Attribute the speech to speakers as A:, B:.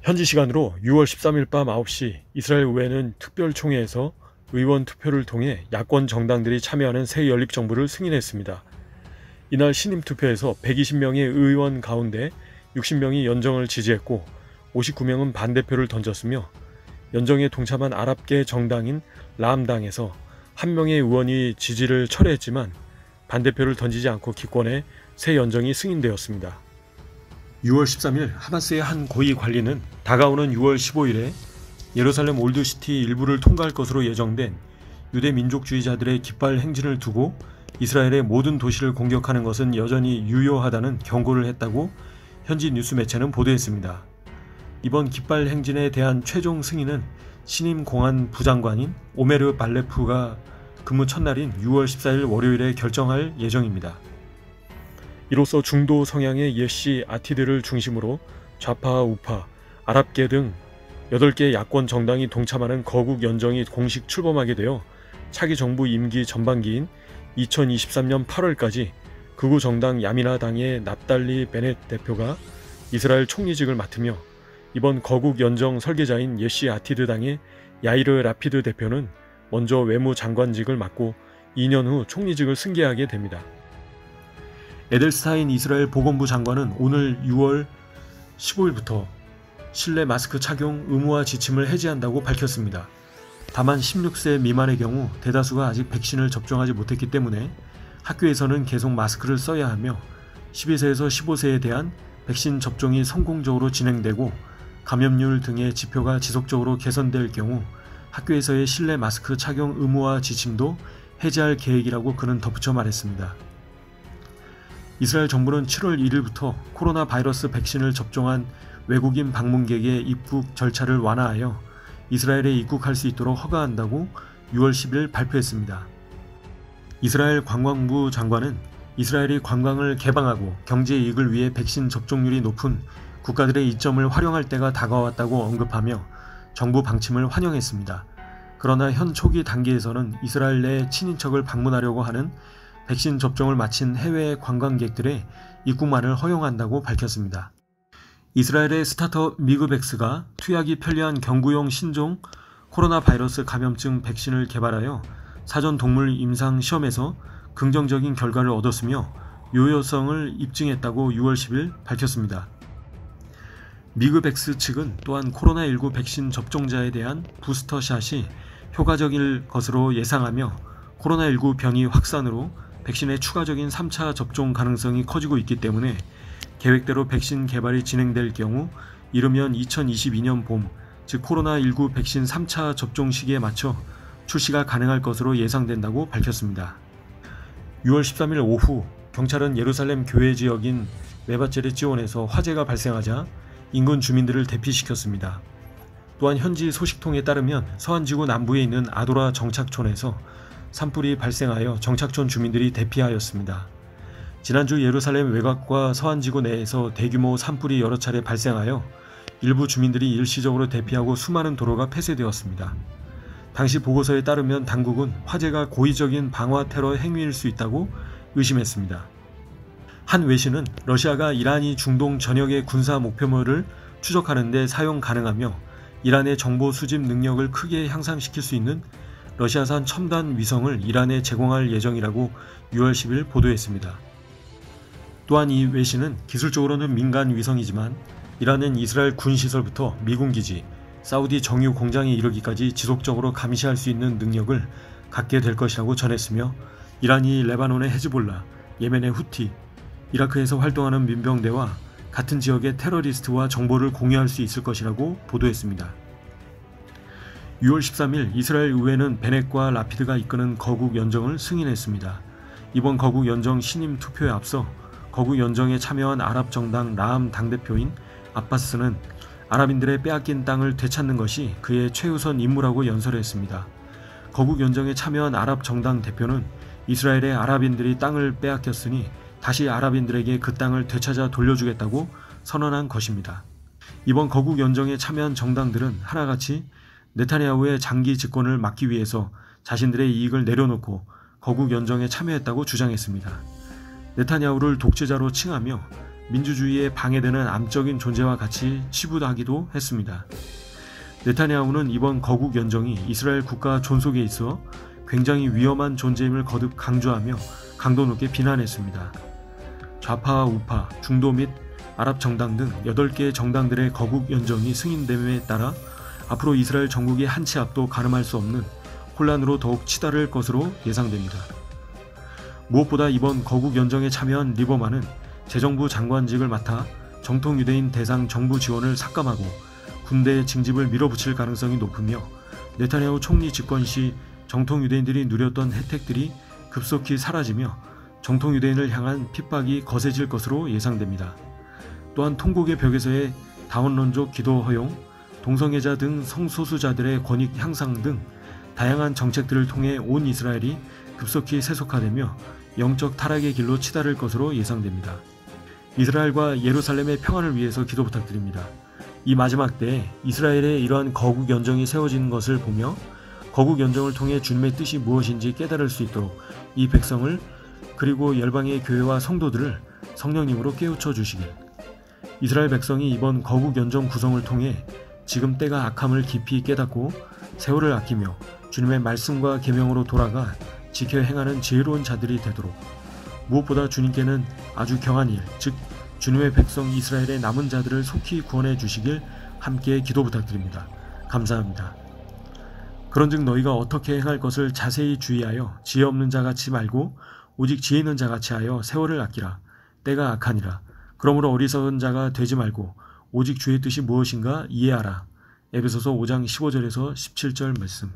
A: 현지 시간으로 6월 13일 밤 9시 이스라엘 의회는 특별총회에서 의원 투표를 통해 야권 정당들이 참여하는 새 연립정부를 승인했습니다. 이날 신임 투표에서 120명의 의원 가운데 60명이 연정을 지지했고 59명은 반대표를 던졌으며 연정에 동참한 아랍계 정당인 라암당에서 한 명의 의원이 지지를 철회했지만 반대표를 던지지 않고 기권해 새 연정이 승인되었습니다. 6월 13일 하마스의 한 고위 관리는 다가오는 6월 15일에 예루살렘 올드시티 일부를 통과할 것으로 예정된 유대 민족주의자들의 깃발 행진을 두고 이스라엘의 모든 도시를 공격하는 것은 여전히 유효하다는 경고를 했다고 현지 뉴스 매체는 보도했습니다. 이번 깃발 행진에 대한 최종 승인은 신임 공안 부장관인 오메르 발레프가 근무 첫날인 6월 14일 월요일에 결정할 예정입니다. 이로써 중도 성향의 예시 아티드를 중심으로 좌파, 우파, 아랍계 등 8개 야권 정당이 동참하는 거국 연정이 공식 출범하게 되어 차기 정부 임기 전반기인 2023년 8월까지 극우 정당 야미나당의 납달리 베넷 대표가 이스라엘 총리직을 맡으며 이번 거국 연정 설계자인 예시 아티드 당의 야이르 라피드 대표는 먼저 외무장관직을 맡고 2년 후 총리직을 승계하게 됩니다. 에델스타인 이스라엘 보건부 장관은 오늘 6월 15일부터 실내 마스크 착용 의무화 지침을 해제한다고 밝혔습니다. 다만 16세 미만의 경우 대다수가 아직 백신을 접종하지 못했기 때문에 학교에서는 계속 마스크를 써야 하며 12세에서 15세에 대한 백신 접종이 성공적으로 진행되고 감염률 등의 지표가 지속적으로 개선될 경우 학교에서의 실내 마스크 착용 의무화 지침도 해제할 계획이라고 그는 덧붙여 말했습니다. 이스라엘 정부는 7월 1일부터 코로나 바이러스 백신을 접종한 외국인 방문객의 입국 절차를 완화하여 이스라엘에 입국할 수 있도록 허가한다고 6월 10일 발표했습니다. 이스라엘 관광부 장관은 이스라엘이 관광을 개방하고 경제 이익을 위해 백신 접종률이 높은 국가들의 이점을 활용할 때가 다가왔다고 언급하며 정부 방침을 환영했습니다. 그러나 현 초기 단계에서는 이스라엘 내 친인척을 방문하려고 하는 백신 접종을 마친 해외 관광객들의 입국만을 허용한다고 밝혔습니다. 이스라엘의 스타트업 미그백스가 투약이 편리한 경구용 신종 코로나 바이러스 감염증 백신을 개발하여 사전 동물 임상 시험에서 긍정적인 결과를 얻었으며 유효성을 입증했다고 6월 10일 밝혔습니다. 미그백스 측은 또한 코로나19 백신 접종자에 대한 부스터샷이 효과적일 것으로 예상하며 코로나19 변이 확산으로 백신의 추가적인 3차 접종 가능성이 커지고 있기 때문에 계획대로 백신 개발이 진행될 경우 이르면 2022년 봄, 즉 코로나19 백신 3차 접종 시기에 맞춰 출시가 가능할 것으로 예상된다고 밝혔습니다. 6월 13일 오후 경찰은 예루살렘 교회 지역인 메바제르지온에서 화재가 발생하자 인근 주민들을 대피시켰습니다. 또한 현지 소식통에 따르면 서한지구 남부에 있는 아도라 정착촌에서 산불이 발생하여 정착촌 주민들이 대피하였습니다. 지난주 예루살렘 외곽과 서한지구 내에서 대규모 산불이 여러 차례 발생하여 일부 주민들이 일시적으로 대피하고 수많은 도로가 폐쇄되었습니다. 당시 보고서에 따르면 당국은 화재가 고의적인 방화 테러 행위일 수 있다고 의심했습니다. 한 외신은 러시아가 이란이 중동 전역의 군사 목표물을 추적하는 데 사용 가능하며 이란의 정보 수집 능력을 크게 향상시킬 수 있는 러시아산 첨단 위성을 이란에 제공할 예정이라고 6월 10일 보도했습니다. 또한 이 외신은 기술적으로는 민간 위성이지만 이란은 이스라엘 군시설부터 미군 기지, 사우디 정유 공장에 이르기까지 지속적으로 감시할 수 있는 능력을 갖게 될 것이라고 전했으며 이란이 레바논의 헤즈볼라, 예멘의 후티, 이라크에서 활동하는 민병대와 같은 지역의 테러리스트와 정보를 공유할 수 있을 것이라고 보도했습니다. 6월 13일 이스라엘 의회는 베넷과 라피드가 이끄는 거국 연정을 승인했습니다. 이번 거국 연정 신임 투표에 앞서 거국 연정에 참여한 아랍 정당 라암 당대표인 아바스는 아랍인들의 빼앗긴 땅을 되찾는 것이 그의 최우선 임무라고 연설했습니다. 거국 연정에 참여한 아랍 정당 대표는 이스라엘의 아랍인들이 땅을 빼앗겼으니 다시 아랍인들에게 그 땅을 되찾아 돌려주겠다고 선언한 것입니다. 이번 거국 연정에 참여한 정당들은 하나같이 네타냐후의 장기 집권을 막기 위해서 자신들의 이익을 내려놓고 거국 연정에 참여했다고 주장했습니다. 네타냐후를 독재자로 칭하며 민주주의에 방해되는 암적인 존재와 같이 치부하기도 했습니다. 네타냐후는 이번 거국 연정이 이스라엘 국가 존속에 있어 굉장히 위험한 존재임을 거듭 강조하며 강도 높게 비난했습니다. 좌파와 우파, 중도 및 아랍 정당 등 8개 정당들의 거국 연정이 승인됨에 따라 앞으로 이스라엘 정국의 한 치 앞도 가늠할 수 없는 혼란으로 더욱 치달을 것으로 예상됩니다. 무엇보다 이번 거국 연정에 참여한 리버만은 재정부 장관직을 맡아 정통 유대인 대상 정부 지원을 삭감하고 군대 징집을 밀어붙일 가능성이 높으며 네타냐후 총리 집권 시 정통 유대인들이 누렸던 혜택들이 급속히 사라지며 정통 유대인을 향한 핍박이 거세질 것으로 예상됩니다. 또한 통곡의 벽에서의 다원론족 기도 허용, 동성애자 등 성소수자들의 권익 향상 등 다양한 정책들을 통해 온 이스라엘이 급속히 세속화되며 영적 타락의 길로 치달을 것으로 예상됩니다. 이스라엘과 예루살렘의 평안을 위해서 기도 부탁드립니다. 이 마지막 때에 이스라엘의 이러한 거국 연정이 세워지는 것을 보며 거국 연정을 통해 주님의 뜻이 무엇인지 깨달을 수 있도록 이 백성을 그리고 열방의 교회와 성도들을 성령님으로 깨우쳐 주시길. 이스라엘 백성이 이번 거국 연정 구성을 통해 지금 때가 악함을 깊이 깨닫고 세월을 아끼며 주님의 말씀과 계명으로 돌아가 지켜 행하는 지혜로운 자들이 되도록, 무엇보다 주님께는 아주 경한 일, 즉 주님의 백성 이스라엘의 남은 자들을 속히 구원해 주시길 함께 기도 부탁드립니다. 감사합니다. 그런즉 너희가 어떻게 행할 것을 자세히 주의하여 지혜 없는 자같이 말고 오직 지혜 있는 자같이 하여 세월을 아끼라. 때가 악하니라. 그러므로 어리석은 자가 되지 말고 오직 주의 뜻이 무엇인가 이해하라. 에베소서 5장 15절에서 17절 말씀.